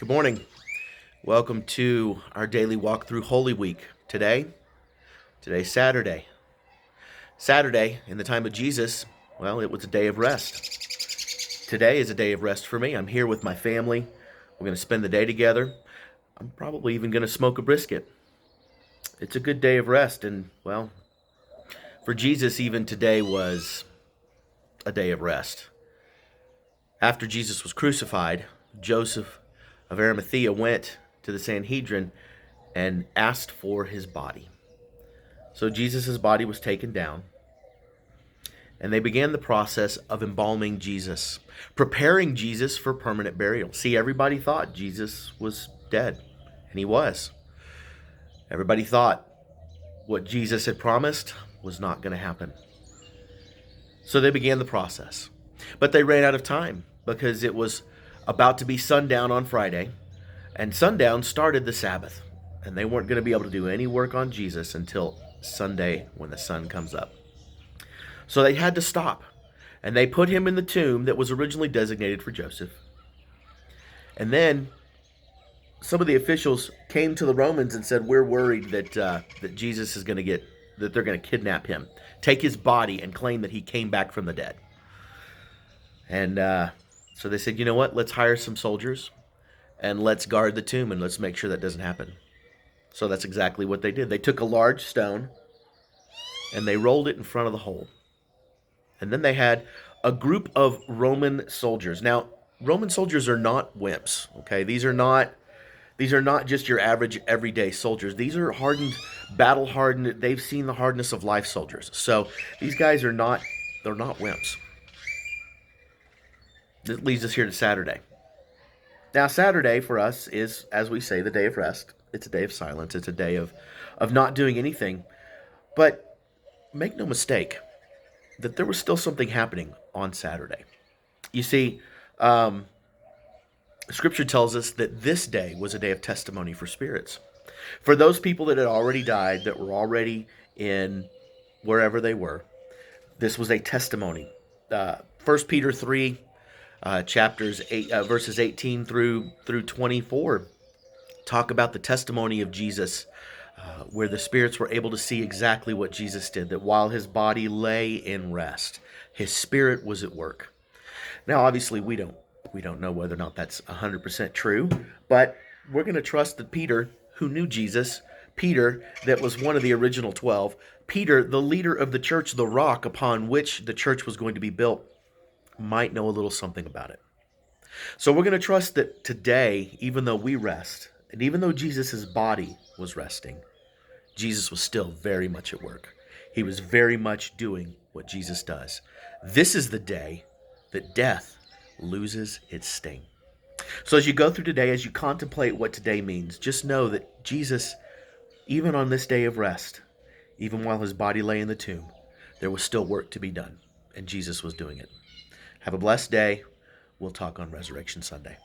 Good morning. Welcome to our daily walk through Holy Week. Today's Saturday. Saturday, in the time of Jesus, well, it was a day of rest. Today is a day of rest for me. I'm here with my family. We're going to spend the day together. I'm probably even going to smoke a brisket. It's a good day of rest, and, well, for Jesus, even today was a day of rest. After Jesus was crucified, Joseph of Arimathea went to the Sanhedrin and asked for his body. So Jesus' body was taken down, and they began the process of embalming Jesus, preparing Jesus for permanent burial. See, everybody thought Jesus was dead, and he was. Everybody thought what Jesus had promised was not going to happen. So they began the process. But they ran out of time because it was about to be sundown on Friday, and sundown started the Sabbath. And they weren't going to be able to do any work on Jesus until Sunday when the sun comes up. So they had to stop. And they put him in the tomb that was originally designated for Joseph. And then some of the officials came to the Romans and said, "We're worried that Jesus is going to that they're going to kidnap him, take his body, and claim that he came back from the dead." And so they said, "You know what? Let's hire some soldiers and let's guard the tomb and let's make sure that doesn't happen." So that's exactly what they did. They took a large stone and they rolled it in front of the hole. And then they had a group of Roman soldiers. Now, Roman soldiers are not wimps, okay? These are not just your average everyday soldiers. These are hardened, battle hardened. They've seen the hardness of life soldiers. So these guys they're not wimps. That leads us here to Saturday. Now, Saturday for us is, as we say, the day of rest. It's a day of silence. It's a day of not doing anything. But make no mistake that there was still something happening on Saturday. You see, Scripture tells us that this day was a day of testimony for spirits. For those people that had already died, that were already in wherever they were, this was a testimony. 1 Peter 3, chapters 8, verses 18 through 24, talk about the testimony of Jesus, where the spirits were able to see exactly what Jesus did, that while his body lay in rest, his spirit was at work. Now, obviously, we don't know whether or not that's 100% true, but we're going to trust that Peter, who knew Jesus, Peter, that was one of the original 12, Peter, the leader of the church, the rock upon which the church was going to be built, might know a little something about it. So we're going to trust that today, even though we rest, and even though Jesus' body was resting, Jesus was still very much at work. He was very much doing what Jesus does. This is the day that death loses its sting. So as you go through today, as you contemplate what today means, just know that Jesus, even on this day of rest, even while his body lay in the tomb, there was still work to be done, and Jesus was doing it. Have a blessed day. We'll talk on Resurrection Sunday.